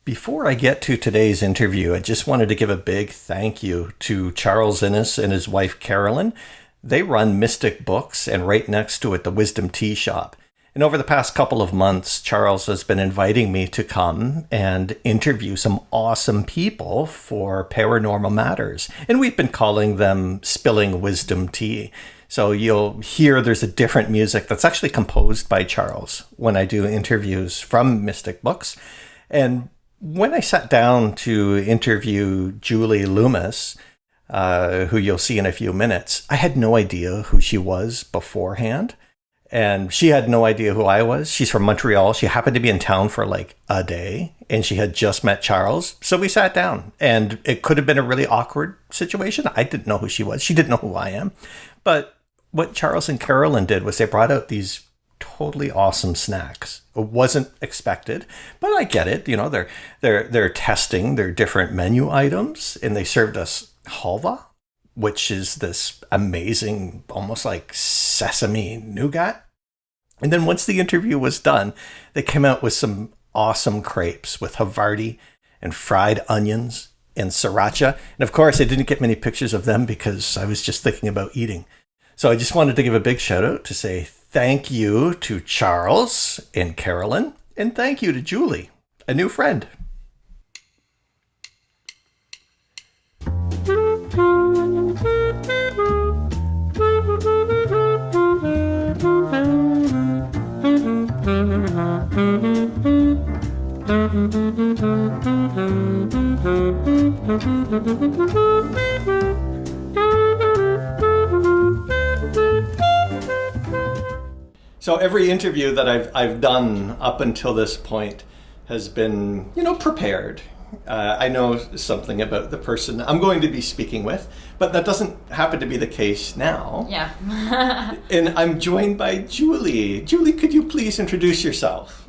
Before I get to today's interview, I just wanted to give a big thank you to Charles Innes and his wife Carolyn. They run Mystic Books and right next to it, the Wisdom Tea Shop. And over the past couple of months, Charles has been inviting me to come and interview some awesome people for Paranormal Matters. And we've been calling them Spilling Wisdom Tea. So you'll hear there's a different music that's actually composed by Charles when I do interviews from Mystic Books. And when I sat down to interview Julie Lumos, who you'll see in a few minutes, I had no idea who she was beforehand. And she had no idea who I was. She's from Montreal. She happened to be in town for like a day and she had just met Charles. So we sat down and it could have been a really awkward situation. I didn't know who she was. She didn't know who I am. But what Charles and Carolyn did was they brought out these totally awesome snacks. It wasn't expected, but I get it. You know, they're testing their different menu items and they served us halva, which is this amazing, almost like sesame nougat. And then once the interview was done, they came out with some awesome crepes with Havarti and fried onions and sriracha. And of course, I didn't get many pictures of them because I was just thinking about eating. So I just wanted to give a big shout out to say thank you to Charles and Carolyn, and thank you to Julie, a new friend. So every interview that I've done up until this point has been, prepared. I know something about the person I'm going to be speaking with, but that doesn't happen to be the case now. Yeah. And I'm joined by Julie. Julie, could you please introduce yourself?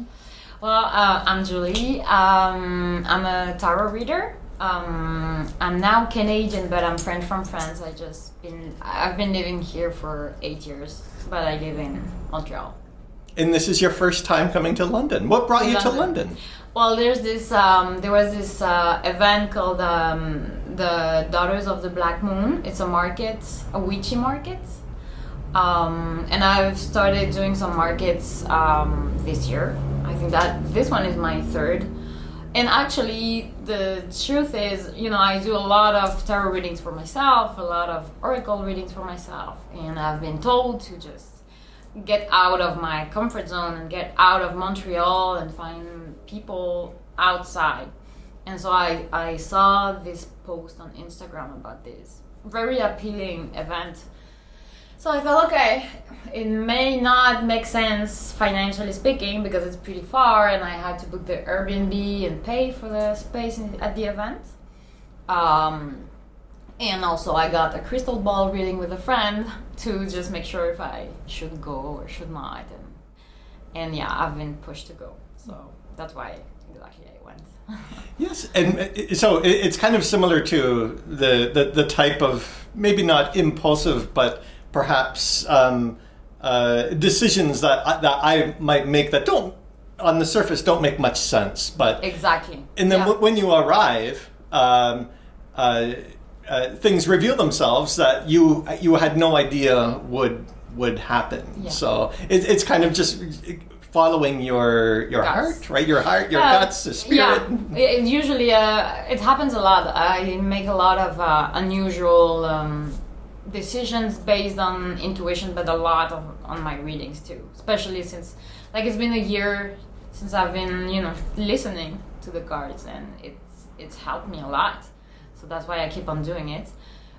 Well, I'm Julie. I'm a tarot reader. I'm now Canadian, but I'm French from France. I've been living here for 8 years, but I live in Montreal. And this is your first time coming to London. What brought you to London? Well, there was this event called the Daughters of the Black Moon. It's a market, a witchy market. And I've started doing some markets this year. I think that this one is my third. And actually, the truth is, I do a lot of tarot readings for myself, a lot of oracle readings for myself. And I've been told to just get out of my comfort zone and get out of Montreal and find people outside. And so I saw this post on Instagram about this very appealing event. So I thought, okay, it may not make sense financially speaking because it's pretty far and I had to book the Airbnb and pay for the space at the event. And also I got a crystal ball reading with a friend to just make sure if I should go or should not. And yeah, I've been pushed to go. So that's why exactly I went. Yes, and so it's kind of similar to the type of, maybe not impulsive, but perhaps decisions that I might make that don't, on the surface, don't make much sense. But exactly. And then when you arrive, things reveal themselves that you had no idea would happen. Yeah. So it's kind of just following your heart, right? Your heart, your guts, the spirit. Yeah, usually it happens a lot. I make a lot of unusual decisions based on intuition, but a lot on my readings too. Especially since, it's been a year since I've been, listening to the cards, and it's helped me a lot. So that's why I keep on doing it.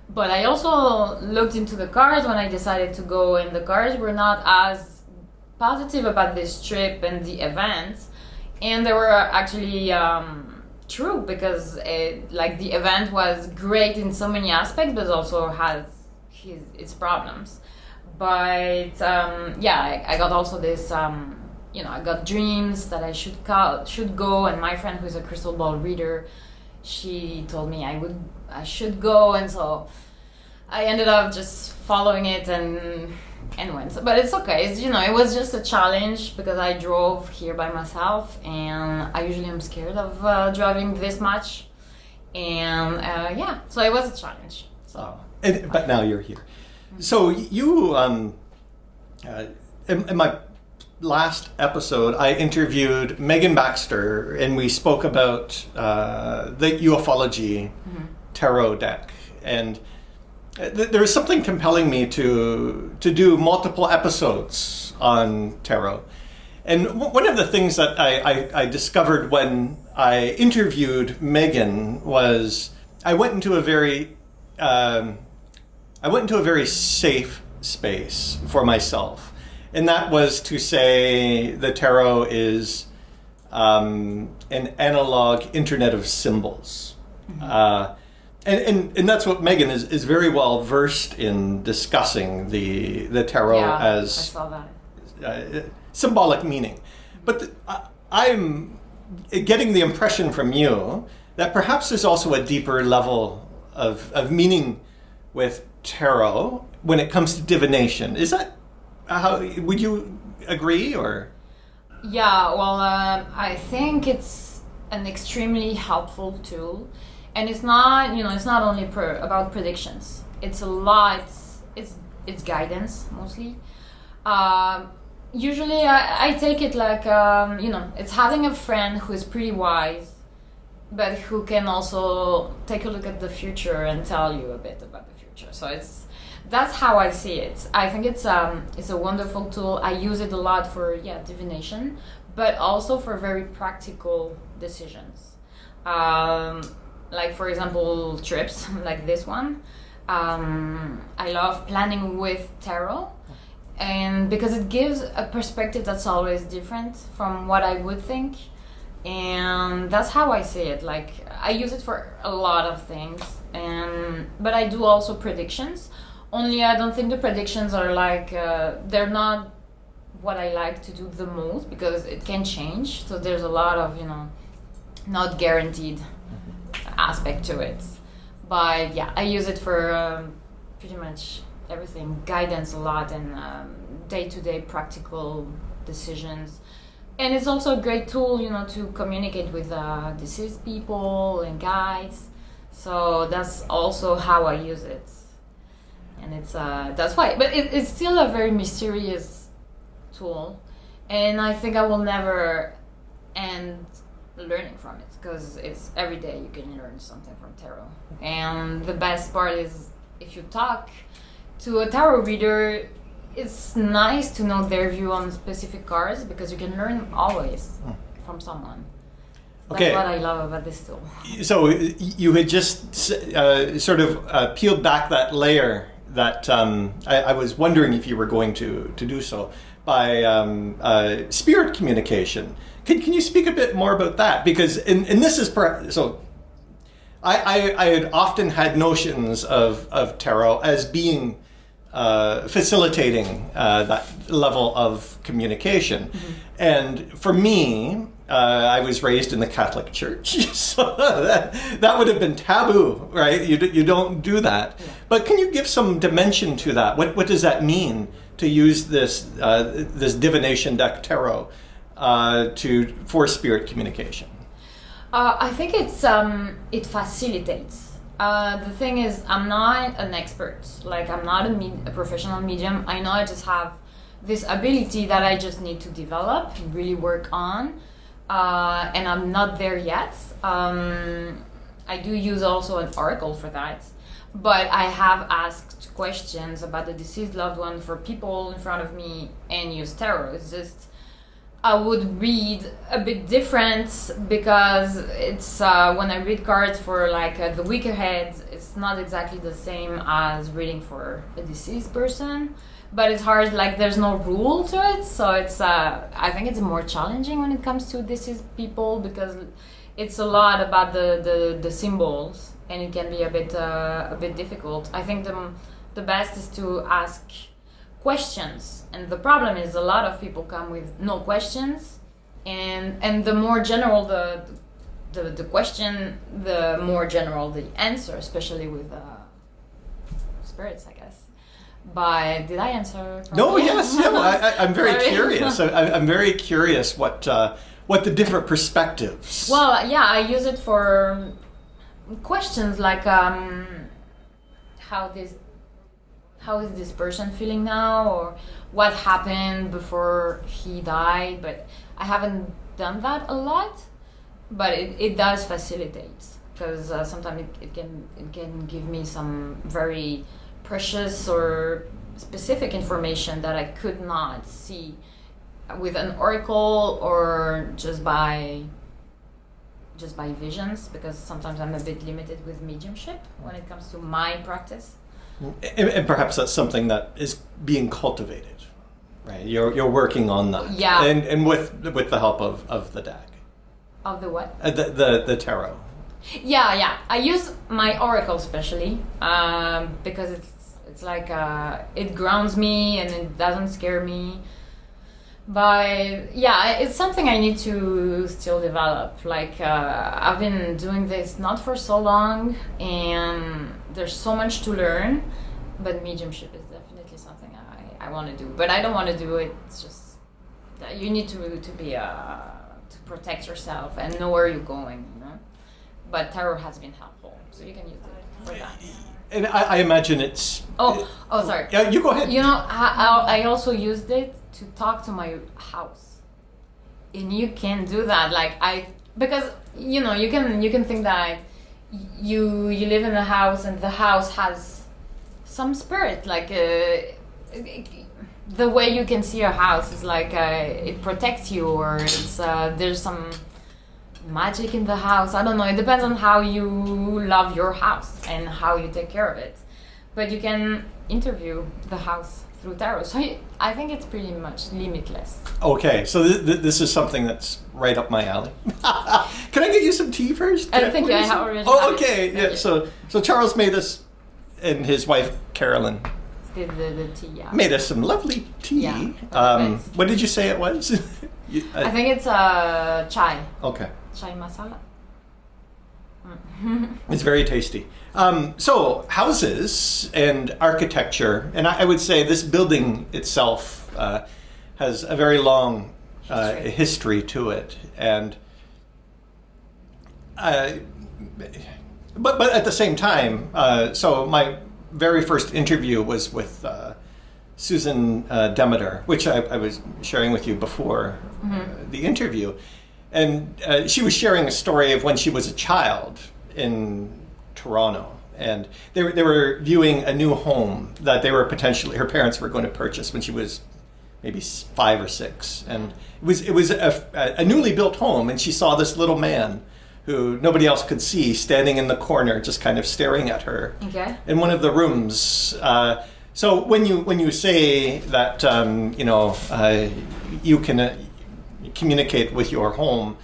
But I also looked into the cards when I decided to go, and the cards were not as positive about this trip and the event. And they were actually true, because the event was great in so many aspects, but also has its problems. But I got also this, I got dreams that I should go, and my friend, who is a crystal ball reader, she told me I should go, and so I ended up just following it and and went. But it's okay. It's, it was just a challenge because I drove here by myself, and I usually am scared of driving this much. And so it was a challenge. So, but now you're here. So you, in my last episode, I interviewed Megan Baxter, and we spoke about the ufology tarot deck, and there was something compelling me to do multiple episodes on tarot. And one of the things that I discovered when I interviewed Megan was I went into a very safe space for myself, and that was to say the tarot is an analog internet of symbols. And that's what Megan is very well versed in discussing the tarot as I saw that. Symbolic meaning. But I'm getting the impression from you that perhaps there's also a deeper level of meaning with tarot when it comes to divination. Is that how, would you agree, or? Yeah, well, I think it's an extremely helpful tool. And it's not, it's not only about predictions. It's a lot. It's guidance mostly. Usually, I take it like it's having a friend who is pretty wise, but who can also take a look at the future and tell you a bit about the future. So that's how I see it. I think it's a wonderful tool. I use it a lot for divination, but also for very practical decisions. Like, for example, trips like this one. I love planning with tarot, and because it gives a perspective that's always different from what I would think, and that's how I see it. Like, I use it for a lot of things, but I do also predictions. Only I don't think the predictions are like they're not what I like to do the most, because it can change. So there's a lot of not guaranteed aspect to it. But I use it for pretty much everything, guidance a lot, and day-to-day practical decisions. And it's also a great tool, to communicate with deceased people and guides. So that's also how I use it. And it's that's why. But it's still a very mysterious tool, and I think I will never end learning from it, because it's every day you can learn something from tarot. And the best part is, if you talk to a tarot reader, it's nice to know their view on specific cards, because you can learn always from someone. Okay. That's what I love about this tool. So you had just sort of peeled back that layer that I was wondering if you were going to do so, by spirit communication. Can you speak a bit more about that? Because and this is so. I had often had notions of tarot as being facilitating that level of communication, and for me, I was raised in the Catholic Church, so that would have been taboo, right? You don't do that. Yeah. But can you give some dimension to that? What does that mean to use this divination deck tarot for spirit communication? I think it facilitates. The thing is, I'm not an expert. Like, I'm not a professional medium. I know I just have this ability that I just need to develop and really work on. And I'm not there yet. I do use also an oracle for that. But I have asked questions about the deceased loved one for people in front of me and use tarot. It's just, I would read a bit different, because it's when I read cards for like the week ahead, it's not exactly the same as reading for a deceased person. But it's hard, like there's no rule to it, so it's I think it's more challenging when it comes to deceased people, because it's a lot about the symbols, and it can be a bit difficult. I think the best is to ask questions, and the problem is a lot of people come with no questions, and the more general the question, the more general the answer, especially with spirits, I guess. But did I answer? No, yes, no. I'm very Sorry. curious. I'm very curious what the different perspectives. Well, yeah, I use it for questions like how is this person feeling now, or what happened before he died. But I haven't done that a lot, but it does facilitate, because sometimes it can give me some very precious or specific information that I could not see with an oracle or just by visions, because sometimes I'm a bit limited with mediumship when it comes to my practice. And perhaps that's something that is being cultivated, right? You're working on that, Yeah. and with the help of the deck, Of the what? the tarot. Yeah. I use my oracle especially because it's like it grounds me and it doesn't scare me. But yeah, it's something I need to still develop. Like I've been doing this not for so long, and there's so much to learn. But mediumship is definitely something I want to do. But I don't want to do it. It's just that you need to be to protect yourself and know where you're going. You know. But tarot has been helpful, so you can use it for that. And I imagine it's. Oh, sorry. Yeah, you go ahead. You know, I also used it to talk to my house, and you can do that. Because you know you can think that you live in a house and the house has some spirit. Like the way you can see a house is like it protects you, or it's there's some magic in the house. I don't know. It depends on how you love your house and how you take care of it. But you can interview the house through tarot. So I think it's pretty much limitless. Okay, so this is something that's right up my alley. Can I get you some tea first? I think I already. Oh, okay. Yeah. So Charles made us, and his wife Carolyn Did the tea? Yeah. made us some lovely tea. Yeah. What did you say it was? I think it's chai. Okay. Chai masala. It's very tasty. So houses and architecture, and I would say this building itself has a very long history to it, and but at the same time, so my very first interview was with Susan Demeter, which I was sharing with you before the interview. And she was sharing a story of when she was a child in Toronto, and they were viewing a new home that her parents were going to purchase when she was maybe 5 or 6, and it was a newly built home, and she saw this little man who nobody else could see standing in the corner, just kind of staring at her in one of the rooms. So when you say that you can communicate with your home,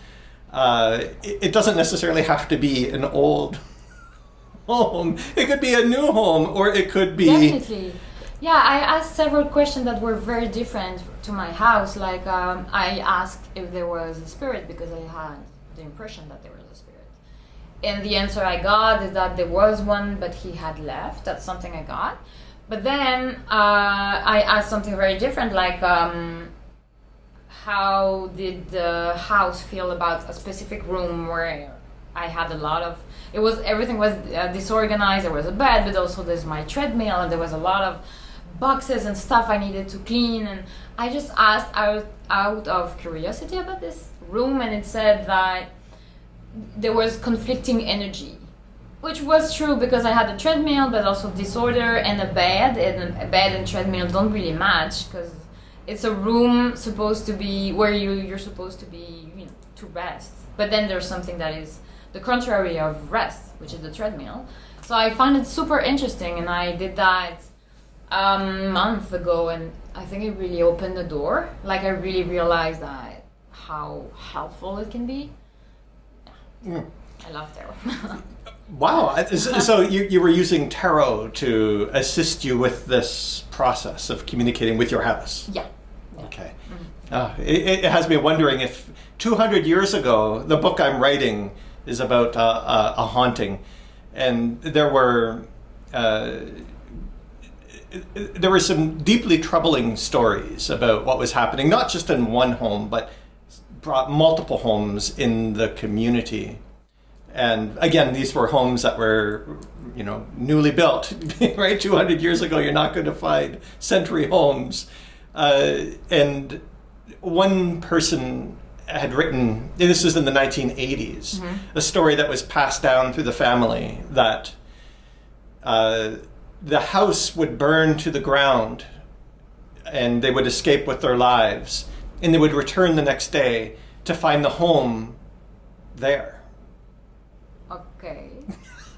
it doesn't necessarily have to be an old home. It could be a new home, or it could be... Definitely. Yeah, I asked several questions that were very different to my house. Like I asked if there was a spirit, because I had the impression that there was a spirit. And the answer I got is that there was one, but he had left. That's something I got. But then I asked something very different, like how did the house feel about a specific room where I had a lot of... everything was disorganized. There was a bed, but also there's my treadmill, and there was a lot of boxes and stuff I needed to clean. And I just asked out of curiosity about this room, and it said that there was conflicting energy, which was true, because I had a treadmill, but also disorder, and a bed. And a bed and treadmill don't really match, because it's a room supposed to be where you're supposed to be, to rest. But then there's something that is the contrary of rest, which is the treadmill. So I found it super interesting, and I did that a month ago, and I think it really opened the door. Like, I really realized that how helpful it can be. Yeah. I love tarot. Wow. So you were using tarot to assist you with this process of communicating with your house? Yeah. Okay. Mm-hmm. It has me wondering if 200 years ago, the book I'm writing is about a haunting, and there were there were some deeply troubling stories about what was happening, not just in one home, but brought multiple homes in the community. And again, these were homes that were, newly built, right? 200 years ago, you're not going to find century homes. And one person had written, this was in the 1980s, a story that was passed down through the family that the house would burn to the ground and they would escape with their lives, and they would return the next day to find the home there. Okay.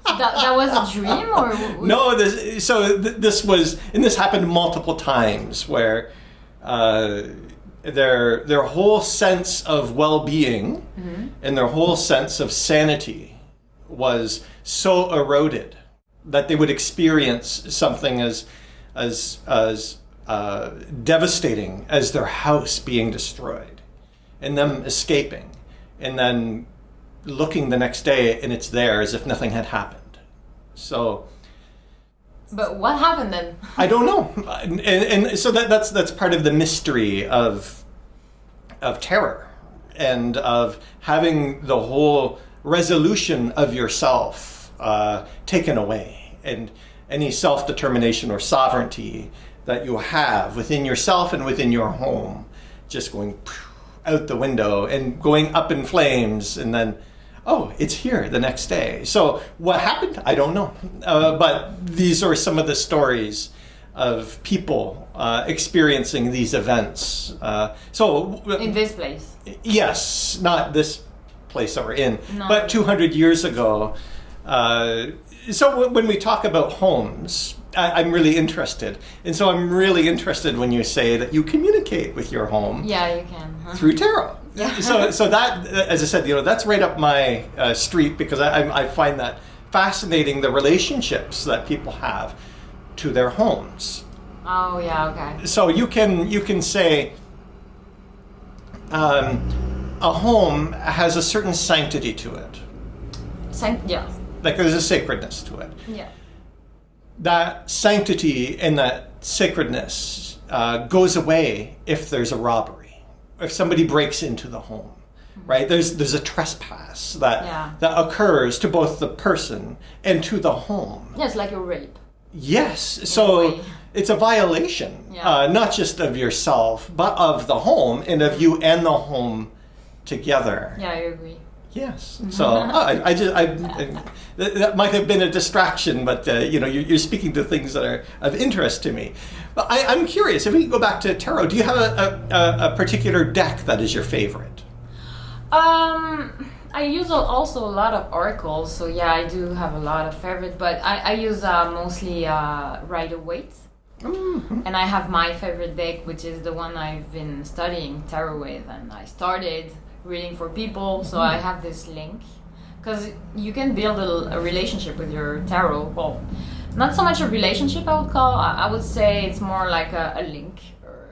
That was a dream, or no? This was, and this happened multiple times, where their whole sense of well-being and their whole sense of sanity was so eroded that they would experience something as devastating as their house being destroyed, and them escaping, and then looking the next day and it's there as if nothing had happened. So, but what happened then? I don't know, and so that's part of the mystery of terror, and of having the whole resolution of yourself taken away, and any self-determination or sovereignty that you have within yourself and within your home just going out the window and going up in flames, and then, oh, it's here the next day. So what happened? I don't know. But these are some of the stories of people experiencing these events. So in this place? Yes, not this place that we're in, no. But 200 years ago. So when we talk about homes, I'm really interested. And so I'm really interested when you say that you communicate with your home. Yeah, you can. Through tarot. Yeah. So that, as I said, that's right up my street, because I find that fascinating, the relationships that people have to their homes. Oh, yeah, okay. So you can say a home has a certain sanctity to it. Yeah. Like there's a sacredness to it. Yeah. That sanctity and that sacredness goes away if there's a robbery, if somebody breaks into the home, right? There's a trespass that occurs to both the person and to the home. Yeah, it's like a rape. Yes, so it's a violation, not just of yourself, but of the home, and of you and the home together. Yeah, I agree. Yes. So that might have been a distraction, but you're speaking to things that are of interest to me. But I'm curious, if we can go back to tarot, do you have a particular deck that is your favorite? I use also a lot of oracles, so yeah, I do have a lot of favorite, but I use mostly Rider-Waite. Mm-hmm. And I have my favorite deck, which is the one I've been studying tarot with, and I started reading for people, so I have this link, because you can build a relationship with your tarot. Well, not so much a relationship, I would say it's more like a link, or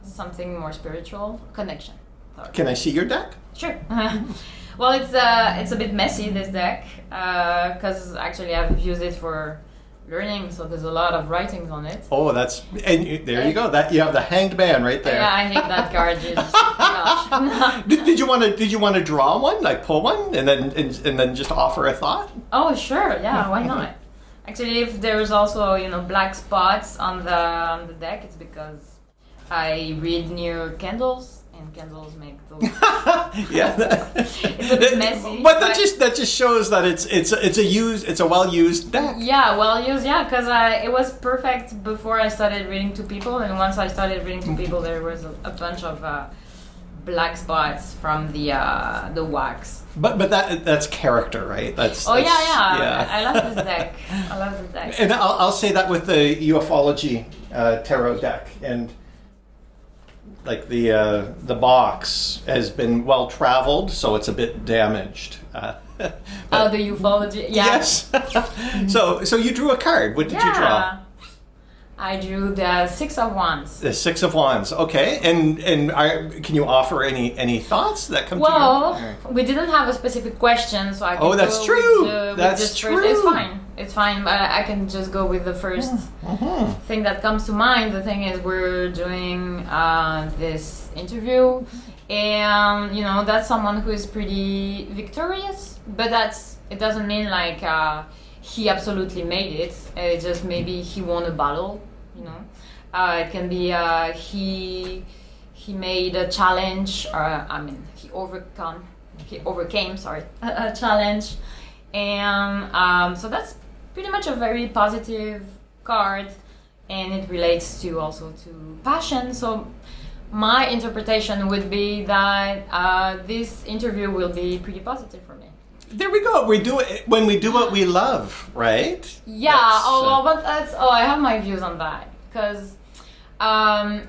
something more spiritual connection. Sorry. Can I see your deck? Sure. Well, it's a bit messy, this deck, because actually I've used it for learning, so there's a lot of writings on it. Oh, there you go. That you have the Hanged Man right there. Yeah, I hate that card. Gosh. Did you want to draw one, like pull one, and then just offer a thought? Oh, sure. Yeah, why not? Actually, if there's also black spots on the deck, it's because I read near candles. And candles make those. Yeah, it's a bit messy. But that just shows that it's a well used deck. Yeah, well used. Yeah, because it was perfect before I started reading to people, and once I started reading to people, there was a bunch of black spots from the wax. But that's character, right? That's yeah. I love this deck. I love this deck. And I'll say that with the ufology tarot deck, and like the box has been well traveled, so it's a bit damaged. The ufology, yeah. Yes. So you drew a card. What did you draw? I drew the Six of Wands. The Six of Wands, okay. And can you offer any thoughts that come to you? Well, we didn't have a specific question, so I can Oh, that's go true. with That's this true. First. It's fine. But I can just go with the first thing that comes to mind. The thing is, we're doing this interview, and that's someone who is pretty victorious. But it doesn't mean like he absolutely made it. It's just maybe he won a battle. It can be he made a challenge, or he overcame a challenge, and so that's pretty much a very positive card, and it relates also to passion. So my interpretation would be that this interview will be pretty positive for me. There we go. We do it when we do what we love, right? Yeah. I have my views on that, because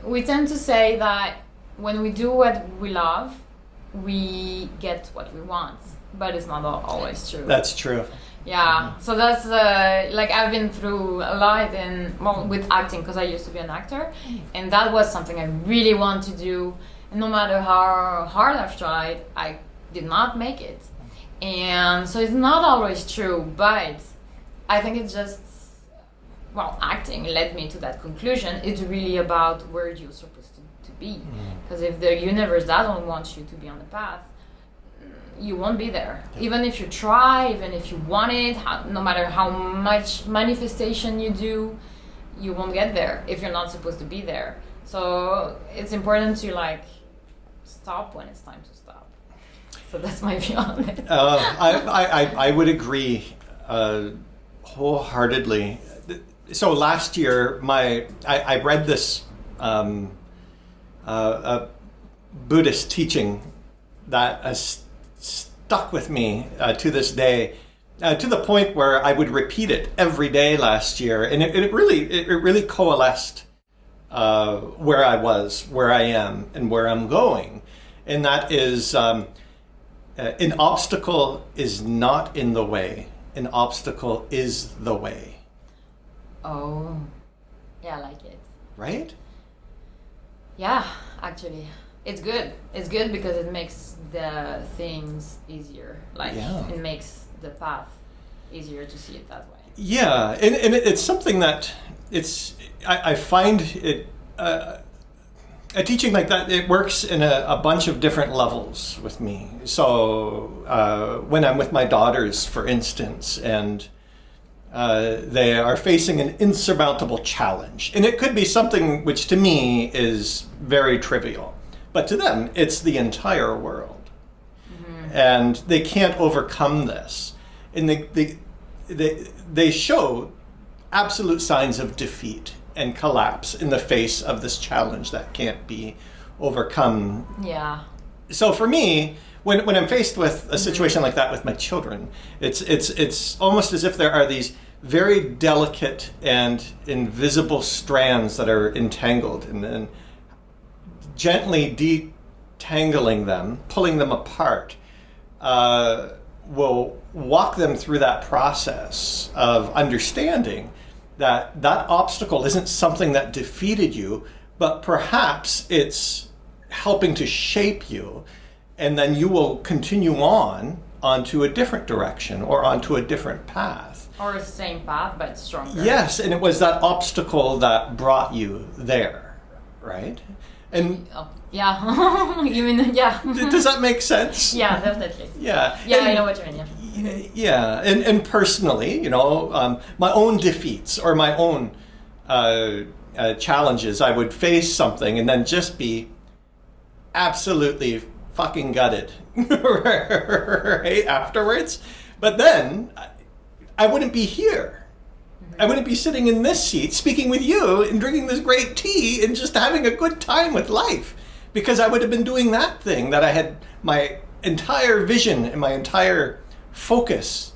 we tend to say that when we do what we love, we get what we want, but it's not always true. That's true. Yeah. So that's like I've been through a lot with acting, because I used to be an actor, and that was something I really want to do. And no matter how hard I've tried, I did not make it. And so it's not always true, but I think it's just, acting led me to that conclusion. It's really about where you're supposed to be. Because if the universe doesn't want you to be on the path, you won't be there. Yeah. Even if you try, even if you want it, no matter how much manifestation you do, you won't get there if you're not supposed to be there. So it's important to stop when it's time to stop. So that's my view on it. I would agree wholeheartedly. So last year, I read this Buddhist teaching that has stuck with me to this day, to the point where I would repeat it every day last year, and it really coalesced where I was, where I am, and where I'm going, and that is. An obstacle is not in the way. An obstacle is the way. Oh, yeah, I like it. Right? Yeah, actually. It's good. It's good because it makes the things easier. It makes the path easier to see it that way. Yeah, and it's something that I find it... a teaching like that, it works in a bunch of different levels with me. So when I'm with my daughters, for instance, and they are facing an insurmountable challenge, and it could be something which to me is very trivial, but to them it's the entire world. And they can't overcome this, and they show absolute signs of defeat and collapse in the face of this challenge that can't be overcome. Yeah. So for me, when I'm faced with a situation like that with my children, it's almost as if there are these very delicate and invisible strands that are entangled, and then gently detangling them, pulling them apart, will walk them through that process of understanding that obstacle isn't something that defeated you, but perhaps it's helping to shape you, and then you will continue onto a different direction or onto a different path. Or the same path, but stronger. Yes, and it was that obstacle that brought you there, right? And yeah, you mean, yeah. Does that make sense? Yeah, definitely. Yeah. Yeah, and, I know what you mean, yeah. Yeah, and personally, my own defeats or my own challenges, I would face something and then just be absolutely fucking gutted right afterwards. But then I wouldn't be here. I wouldn't be sitting in this seat speaking with you and drinking this great tea and just having a good time with life, because I would have been doing that thing that I had my entire vision and my entire focus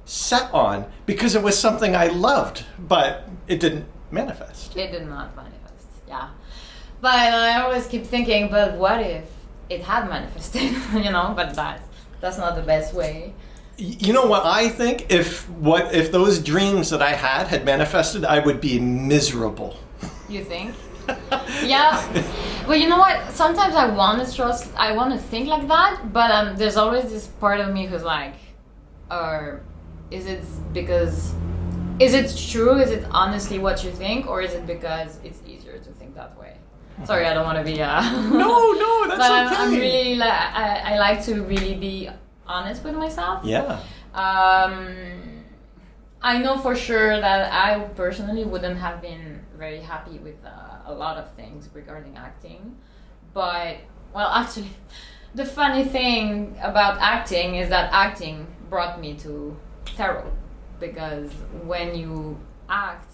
set on, because it was something I loved, but it didn't manifest. It did not manifest, yeah. But I always keep thinking, but what if it had manifested, but that's not the best way. You know what I think? If those dreams that I had manifested, I would be miserable. You think? Yeah. Well, you know what? Sometimes I want to think like that, but there's always this part of me who's like, or is it true? Is it honestly what you think, or is it because it's easier to think that way? Sorry, I don't want to be. No, that's but okay. I'm really like I like to really be honest with myself. Yeah. I know for sure that I personally wouldn't have been very happy with a lot of things regarding acting, but well, actually, the funny thing about acting is that acting brought me to tarot, because when you act,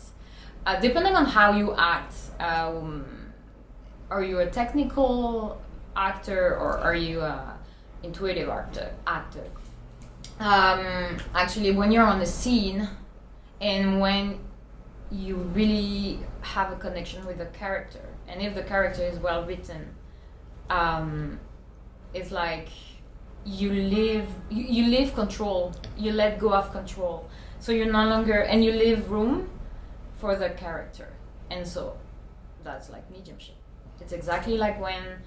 depending on how you act, are you a technical actor or are you a intuitive actor? Actually, when you're on the scene and when you really have a connection with the character, and if the character is well written, it's like you leave control, you let go of control, so you're no longer, and you leave room for the character. And so that's like mediumship. It's exactly like when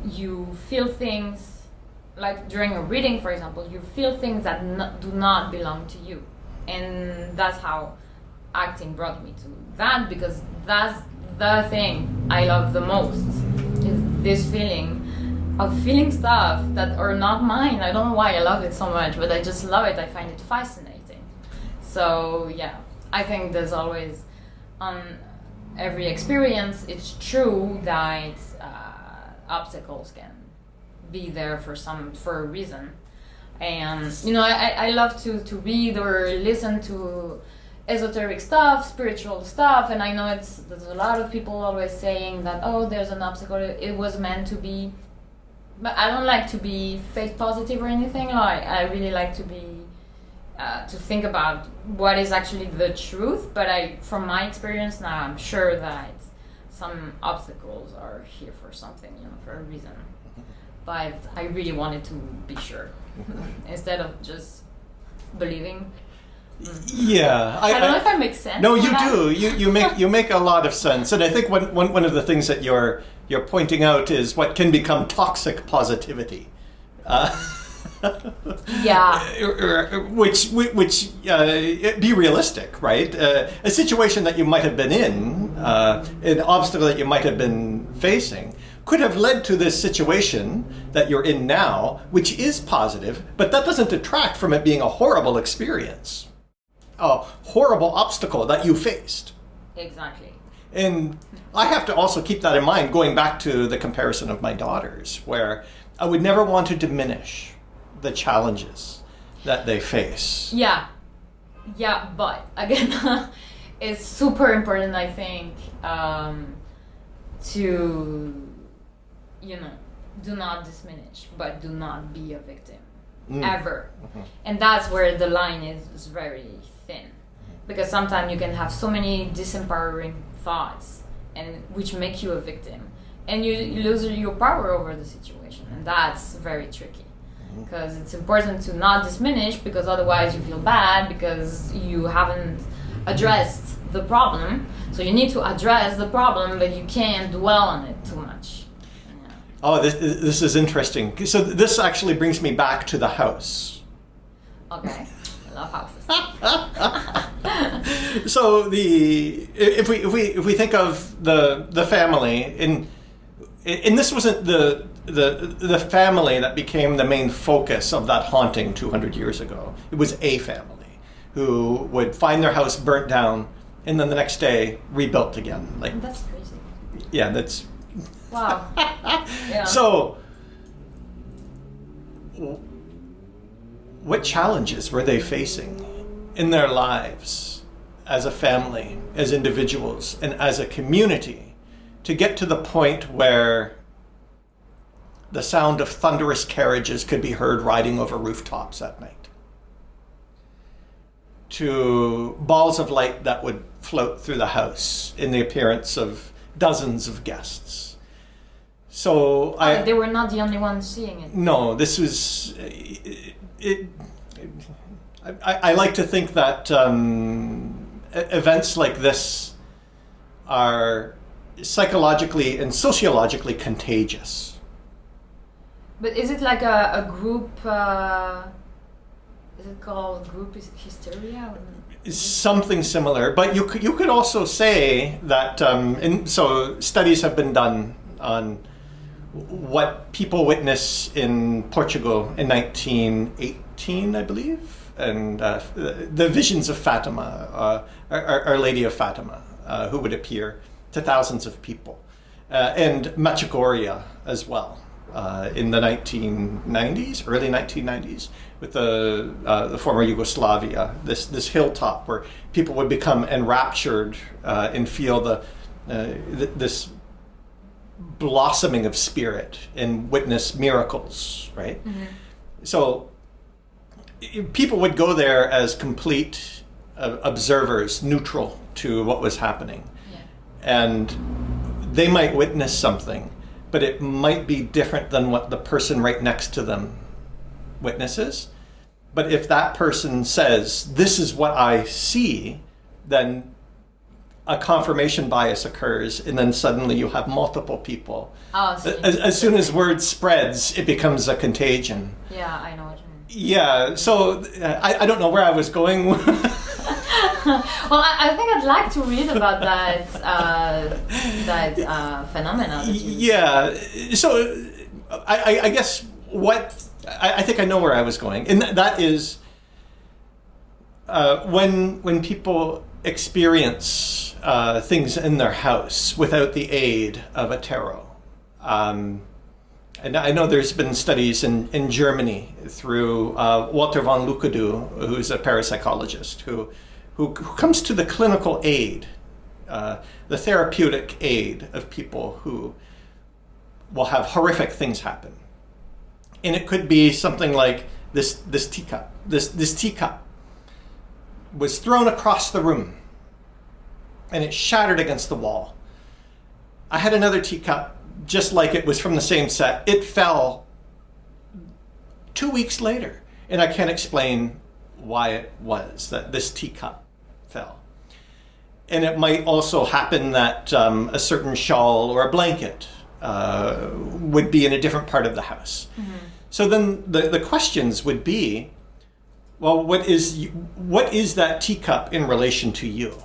you feel things, like during a reading, for example, you feel things that do not belong to you. And that's how acting brought me to that, because that's the thing I love the most, is this feeling of feeling stuff that are not mine. I don't know why I love it so much, but I just love it. I find it fascinating. So yeah, I think there's always, on every experience, it's true that obstacles can be there for a reason. And you know, I love to read or listen to esoteric stuff, spiritual stuff, and I know there's a lot of people always saying that, oh, there's an obstacle, it was meant to be. But I don't like to be fake positive or anything. Like, I really like to be to think about what is actually the truth. But from my experience now, I'm sure that some obstacles are here for something, you know, for a reason. But I really wanted to be sure instead of just believing. Yeah, I don't know if I make sense. No, you do. You make a lot of sense, and I think one of the things that you're pointing out is what can become toxic positivity. Yeah. Which be realistic, right? A situation that you might have been in, an obstacle that you might have been facing, could have led to this situation that you're in now, which is positive, but that doesn't detract from it being a horrible experience, a horrible obstacle that you faced. Exactly. And I have to also keep that in mind, going back to the comparison of my daughters, where I would never want to diminish the challenges that they face. Yeah, but again, it's super important, I think, to, you know, do not diminish, but do not be a victim, ever. Mm-hmm. And that's where the line is very thin, because sometimes you can have so many disempowering thoughts, and which make you a victim, and you lose your power over the situation, and that's very tricky. Because it's important to not diminish, because otherwise you feel bad because you haven't addressed the problem. So you need to address the problem, but you can't dwell on it too much. Yeah. Oh, this is interesting. So this actually brings me back to the house. Okay, I love houses. So if we think of the family, and this wasn't the family that became the main focus of that haunting 200 years ago. It was a family who would find their house burnt down and then the next day rebuilt again. Like, that's crazy. Yeah, that's... Wow. Yeah. So, what challenges were they facing in their lives as a family, as individuals, and as a community to get to the point where the sound of thunderous carriages could be heard riding over rooftops at night, to balls of light that would float through the house in the appearance of dozens of guests? So they were not the only ones seeing it. No, this was I like to think that events like this are psychologically and sociologically contagious. But is it like a group? Is it called group hysteria? Something similar, but you could also say that, and so studies have been done on what people witness in Portugal in 1918, I believe, and the visions of Fatima, Our Lady of Fatima, who would appear to thousands of people, and Medjugorje as well, in the 1990s, early 1990s, with the former Yugoslavia, this hilltop where people would become enraptured and feel this blossoming of spirit and witness miracles, right? Mm-hmm. So people would go there as complete observers, neutral to what was happening. Yeah. And they might witness something, but it might be different than what the person right next to them witnesses. But if that person says, this is what I see, then a confirmation bias occurs, and then suddenly you have multiple people. As soon as word spreads, it becomes a contagion. Yeah, I know what you mean. Yeah, so I don't know where I was going. Well, I think I'd like to read about that phenomena. Yeah, so I guess I think I know where I was going, and that is when people experience things in their house without the aid of a tarot. And I know there's been studies in Germany through Walter von Lukadu, who's a parapsychologist, who comes to the clinical aid, the therapeutic aid of people who will have horrific things happen. And it could be something like this teacup. This teacup was thrown across the room, and it shattered against the wall. I had another teacup, just like it was from the same set. It fell 2 weeks later, and I can't explain why it was that this teacup fell. And it might also happen that a certain shawl or a blanket would be in a different part of the house. Mm-hmm. So then the questions would be, well, what is that teacup in relation to you?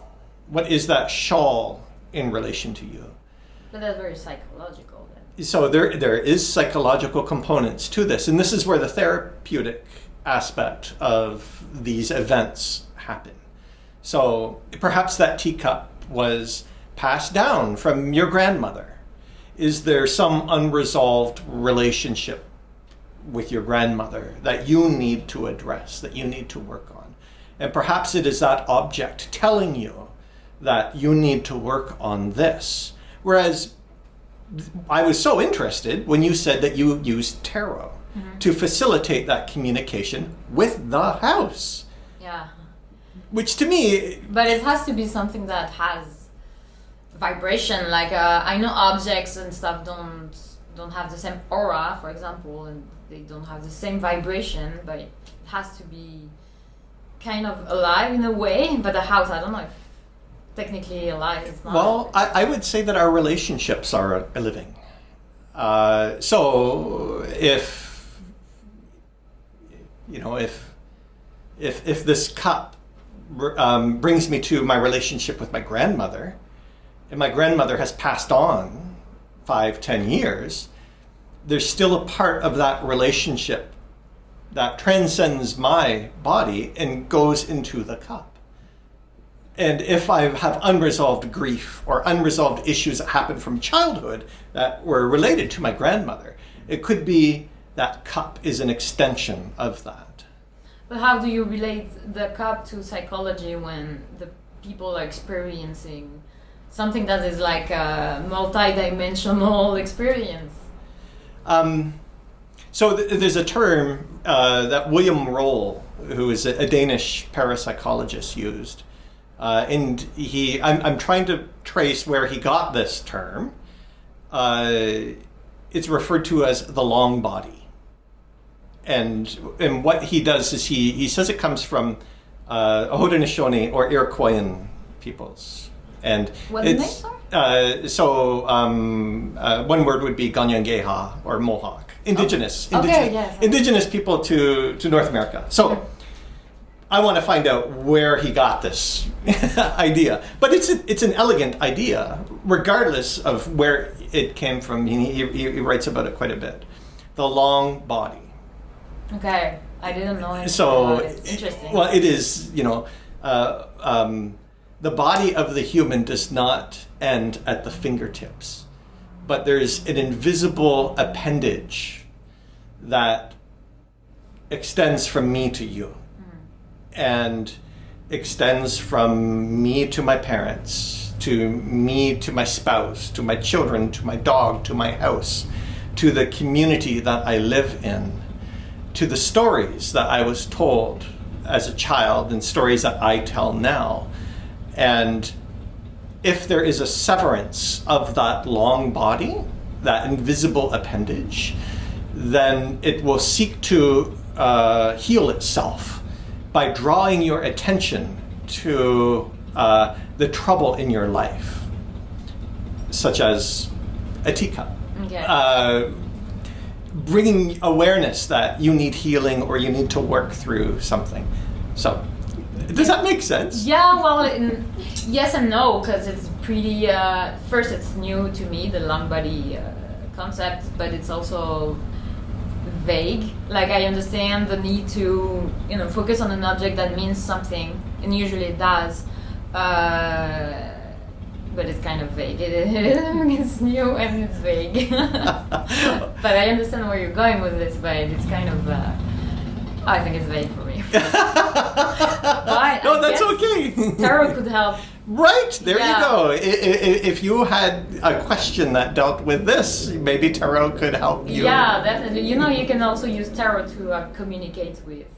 What is that shawl in relation to you? But that's very psychological then. So there is psychological components to this, and this is where the therapeutic aspect of these events happen. So perhaps that teacup was passed down from your grandmother. Is there some unresolved relationship with your grandmother that you need to address, that you need to work on? And perhaps it is that object telling you that you need to work on this. Whereas I was so interested when you said that you used tarot to facilitate that communication with the house. Yeah. Which to me... But it has to be something that has vibration. Like I know objects and stuff don't have the same aura, for example, and they don't have the same vibration, but it has to be kind of alive in a way. But the house, I don't know if technically alive is not. Well, I would say that our relationships are living. So if this cup brings me to my relationship with my grandmother, and my grandmother has passed on 5-10 years, there's still a part of that relationship that transcends my body and goes into the cup. And if I have unresolved grief or unresolved issues that happened from childhood that were related to my grandmother, it could be that cup is an extension of that. But how do you relate the cup to psychology when the people are experiencing something that is like a multi-dimensional experience? So there's a term that William Roll, who is a Danish parapsychologist, used. And I'm trying to trace where he got this term. it's referred to as the long body. And what he does is he says it comes from Haudenosaunee or Iroquoian peoples. And What's the name, sorry? One word would be Ganyangeha or Mohawk. Indigenous people to North America. So I want to find out where he got this idea. But it's an elegant idea, regardless of where it came from. He writes about it quite a bit. The long body. Okay, I didn't know anything So, about it. Interesting. Well, it is, the body of the human does not end at the fingertips, but there's an invisible appendage that extends from me to you, and extends from me to my parents, to me to my spouse, to my children, to my dog, to my house, to the community that I live in, to the stories that I was told as a child and stories that I tell now. And if there is a severance of that long body, that invisible appendage, then it will seek to heal itself by drawing your attention to the trouble in your life, such as a teacup. Okay. Bringing awareness that you need healing or you need to work through something. So, does that make sense? Yeah, well, yes and no, because it's pretty. First, it's new to me, the long body concept, but it's also vague. Like, I understand the need to, focus on an object that means something, and usually it does. But it's kind of vague. It's new and it's vague. But I understand where you're going with this, but it's kind of. I think it's vague for me. But no, that's okay. Tarot could help. Right, there you go. If you had a question that dealt with this, maybe tarot could help you. Yeah, definitely. You can also use tarot to communicate with.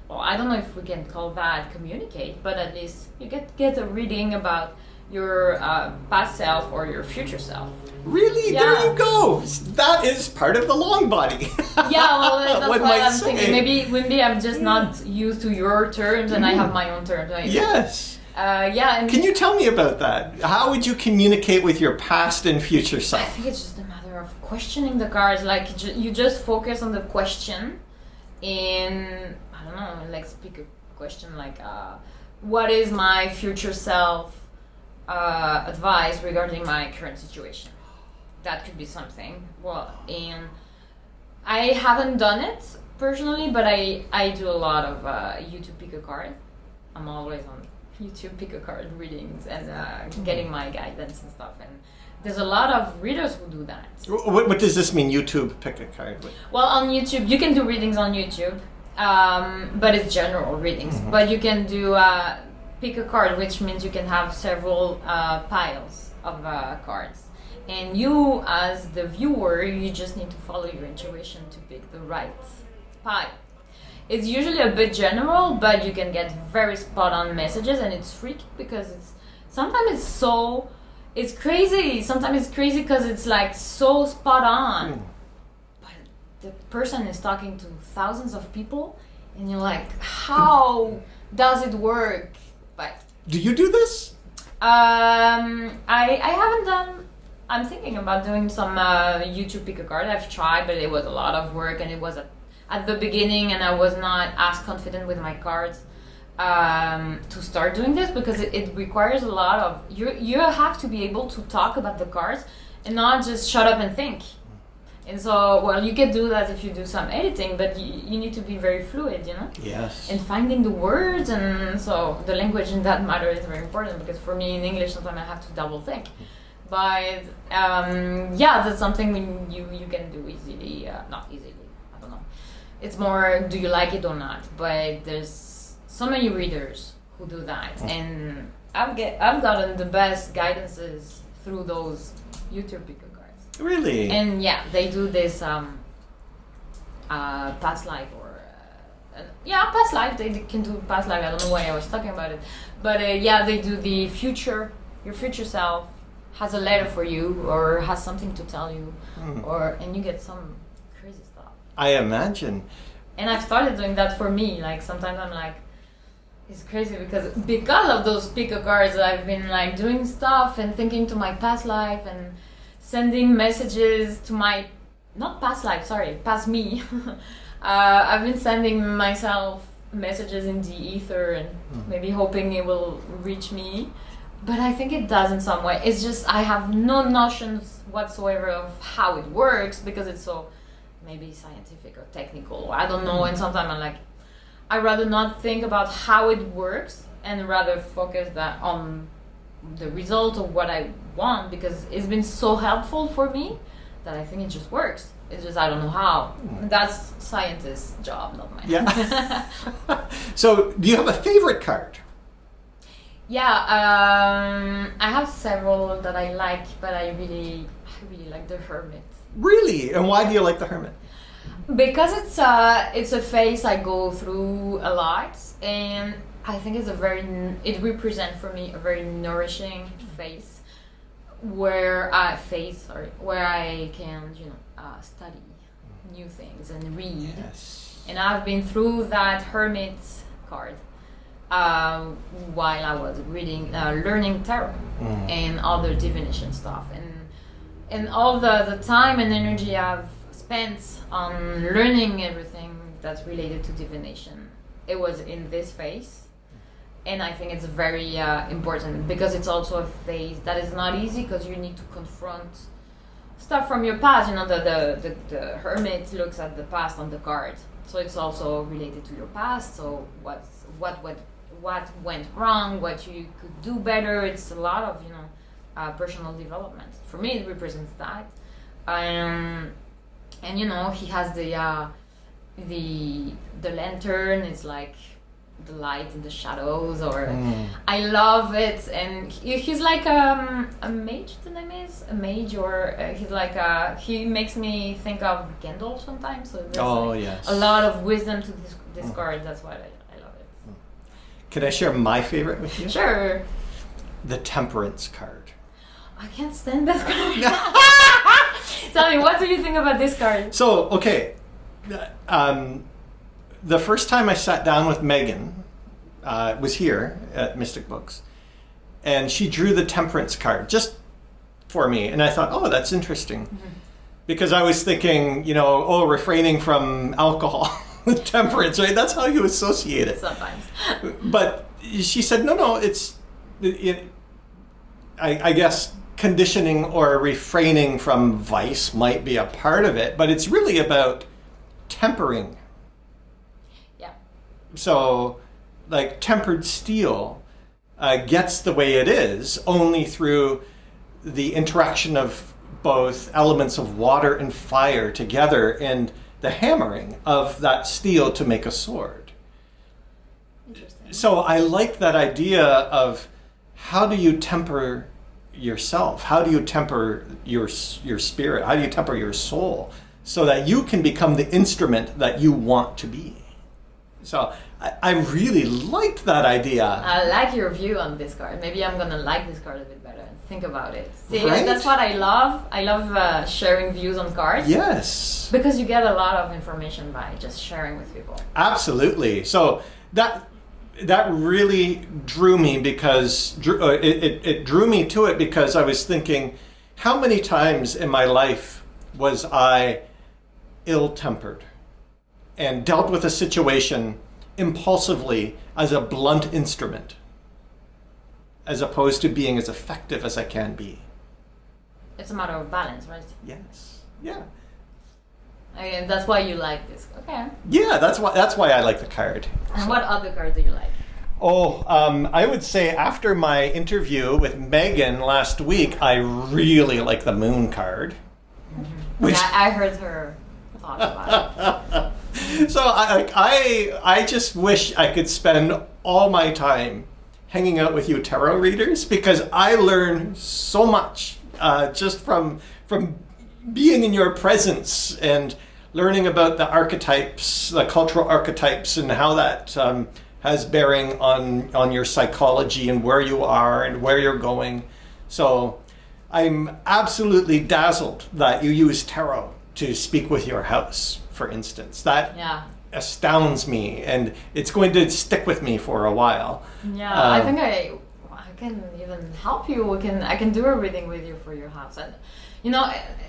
Well, I don't know if we can call that communicate, but at least you get a reading about your past self or your future self. Really? Yeah. There you go. That is part of the long body. Yeah, well, that's One why might I'm say. thinking. Maybe I'm just not used to your terms and I have my own terms. Yes. Yeah. And Can you tell me about that? How would you communicate with your past and future I self? think it's just a matter of questioning the cards. Like, you just focus on the question in, I don't know, let's pick a question like, what is my future self advice regarding my current situation? That could be something. Well, and I haven't done it personally, but I do a lot of YouTube pick a card. I'm always on YouTube pick a card readings and getting my guidance and stuff. And there's a lot of readers who do that. What does this mean, YouTube pick a card? Well, on YouTube, you can do readings on YouTube, but it's general readings. Mm-hmm. But you can do pick a card, which means you can have several piles of cards. And you, as the viewer, you just need to follow your intuition to pick the right pile. It's usually a bit general, but you can get very spot-on messages, and it's freaky because it's crazy. Sometimes it's crazy because it's like so spot-on. But the person is talking to thousands of people, and you're like, how does it work? But do you do this? I haven't done. I'm thinking about doing some YouTube pick a card. I've tried, but it was a lot of work, and it was at the beginning, and I was not as confident with my cards to start doing this because it requires a lot of you have to be able to talk about the cards and not just shut up and think. And so, well, you can do that if you do some editing, but you need to be very fluid, Yes. And finding the words, and so the language in that matter is very important because for me in English sometimes I have to double think. But that's something you can do easily, not easily, I don't know. It's more, do you like it or not? But there's so many readers who do that, and I've gotten the best guidances through those YouTube picker cards. Really? And yeah, they do this past life or past life. They can do past life. I don't know why I was talking about it, but they do the future, your future self. has a letter for you or has something to tell you, and you get some crazy stuff. I imagine. And I've started doing that for me. Like sometimes I'm like, it's crazy because of those pico cards, I've been like doing stuff and thinking to my past life and sending messages to my not past life, sorry, past me. I've been sending myself messages in the ether and maybe hoping it will reach me, but I think it does in some way. It's just I have no notions whatsoever of how it works because it's so maybe scientific or technical. I don't know, and sometimes I'm like, I'd rather not think about how it works and rather focus that on the result of what I want, because it's been so helpful for me that I think it just works. It's just I don't know how. That's scientist's job, not mine. Yeah. So, do you have a favorite card? Yeah, I have several that I like, but I really like the Hermit. Really? And why do you like the Hermit? Because it's a phase I go through a lot, and I think it represents for me a very nourishing phase where I can study new things and read. Yes. And I've been through that Hermit card while I was learning tarot and other divination stuff, and all the time and energy I've spent on learning everything that's related to divination. It was in this phase, and I think it's very important because it's also a phase that is not easy because you need to confront stuff from your past. The Hermit looks at the past on the card, so it's also related to your past. So what went wrong, what you could do better. It's a lot of personal development. For me, it represents that. And he has the lantern. It's like the light and the shadows, or I love it. And he's like a mage. The name is a mage, or he's like he makes me think of Gandalf sometimes. So there's yes, a lot of wisdom to this card. That's why I love it. Can I share my favorite with you? Sure. The Temperance card. I can't stand this card. Tell me, what do you think about this card? So, okay. The first time I sat down with Megan was here at Mystic Books, and she drew the Temperance card just for me, and I thought, oh, that's interesting. Because I was thinking, refraining from alcohol with temperance, right? That's how you associate it. Sometimes. But she said, no, I guess conditioning or refraining from vice might be a part of it, but it's really about tempering. Yeah. So, like, tempered steel gets the way it is only through the interaction of both elements of water and fire together and the hammering of that steel to make a sword. Interesting. So I like that idea of how do you temper yourself? How do you temper your spirit? How do you temper your soul so that you can become the instrument that you want to be? So I really liked that idea. I like your view on this card. Maybe I'm gonna like this card a bit better and think about it. See, right? That's what I love. I love sharing views on cards. Yes. Because you get a lot of information by just sharing with people. Absolutely. So that really drew me because it drew me to it because I was thinking, how many times in my life was I ill-tempered and dealt with a situation impulsively as a blunt instrument, as opposed to being as effective as I can be. It's a matter of balance, right? Yes. Yeah. And that's why you like this. Okay. Yeah, that's why I like the card. And what other card do you like? Oh, I would say after my interview with Megan last week, I really like the Moon card. Which I heard her talk about it. So I just wish I could spend all my time hanging out with you tarot readers, because I learn so much just from being in your presence and learning about the archetypes, the cultural archetypes, and how that has bearing on your psychology and where you are and where you're going. So I'm absolutely dazzled that you use tarot to speak with your house, for instance. That astounds me, and it's going to stick with me for a while. Yeah, I think I can even help you. I can do a reading with you for your house. And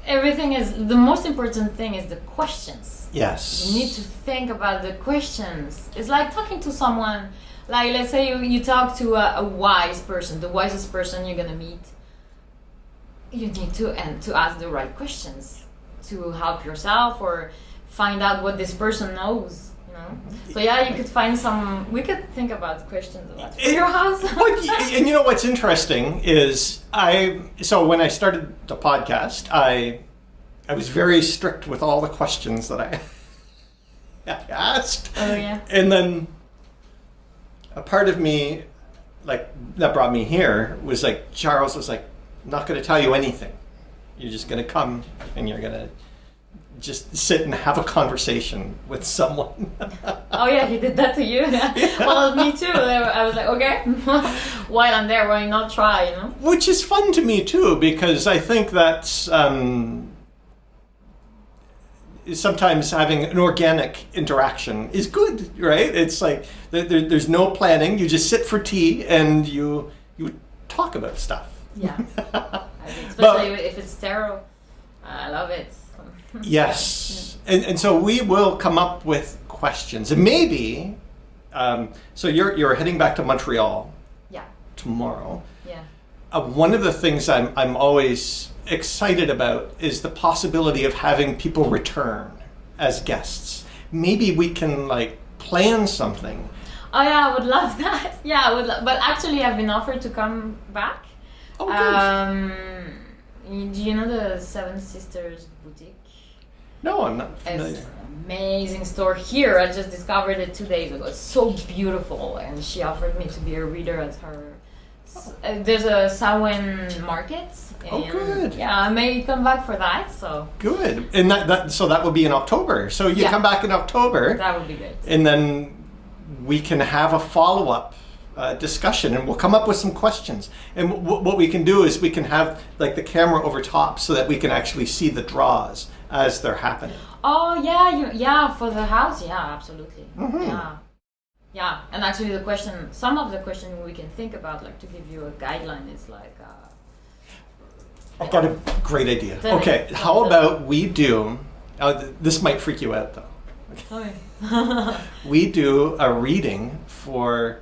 everything is, the most important thing is the questions. Yes. You need to think about the questions. It's like talking to someone, like let's say you talk to a wise person, the wisest person you're gonna meet. You need to ask the right questions to help yourself or find out what this person knows. So you could find we could think about questions about for your house. And you know what's interesting is so when I started the podcast, I was very strict with all the questions that I asked. Oh yeah. And then a part of me, like, that brought me here was like, Charles was like, I'm not going to tell you anything. You're just going to come and you're going to just sit and have a conversation with someone. Oh yeah, he did that to you. Well, me too. I was like, okay, while I'm there, why not try? Which is fun to me too, because I think that's sometimes having an organic interaction is good, right? It's like there's no planning. You just sit for tea and you talk about stuff. Yeah, especially if it's tarot. I love it. Yes, and so we will come up with questions, and maybe. So you're heading back to Montreal. Yeah. Tomorrow. Yeah. One of the things I'm always excited about is the possibility of having people return as guests. Maybe we can plan something. Oh yeah, I would love that. Yeah, I would. But actually, I've been offered to come back. Oh, good. Do you know the Seven Sisters boutique? No, I'm not familiar. It's an amazing store here. I just discovered it 2 days ago. It's so beautiful, and she offered me to be a reader at her. There's a Samhain market. Oh, good. Yeah, I may come back for that. So good, and that will be in October. So you come back in October. That would be great. And then we can have a follow-up discussion, and we'll come up with some questions. And what we can do is we can have the camera over top so that we can actually see the draws as they're happening. Oh yeah, for the house, yeah, absolutely. Mm-hmm. Yeah, and actually some of the questions we can think about, to give you a guideline, is I've got a great idea. Okay, how about we do, this might freak you out though. Okay. We do a reading for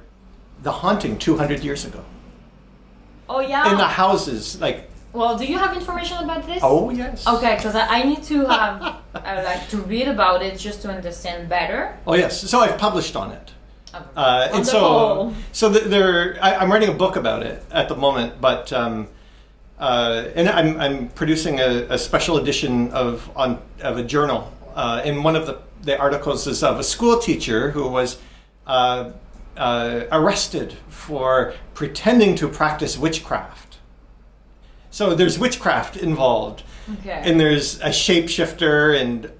the haunting 200 years ago. Oh yeah. In the houses, Well, do you have information about this? Oh yes. Okay, because I need to have to read about it just to understand better. Oh yes. So I've published on it. Okay. And I'm writing a book about it at the moment, but and I'm producing a special edition of a journal. And one of the articles is of a school teacher who was arrested for pretending to practice witchcraft. So there's witchcraft involved, and there's a shapeshifter, and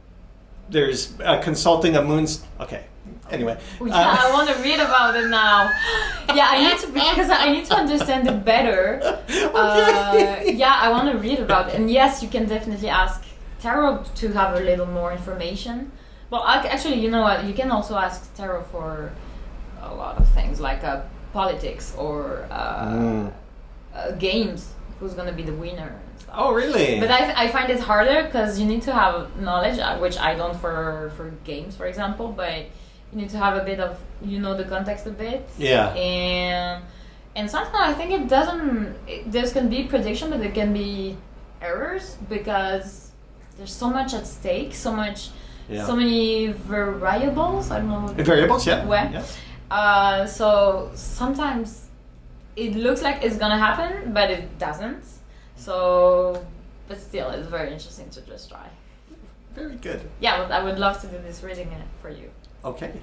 there's consulting a moon's. Okay, anyway. I want to read about it now. Yeah, because I need to understand it better. I want to read about it, and yes, you can definitely ask Tarot to have a little more information. Well, actually, you know what? You can also ask Tarot for a lot of things, like politics or games. Who's going to be the winner and stuff. Oh, really? But I find it harder because you need to have knowledge, which I don't for games, for example, but you need to have a bit of, the context a bit. Yeah. And sometimes I think there can be prediction, but there can be errors because there's so much at stake, so many variables. I don't know. Variables, yeah. Yes. So sometimes it looks like it's gonna happen, but it doesn't. So, but still, it's very interesting to just try. Very good. Yeah, but I would love to do this reading for you. Okay.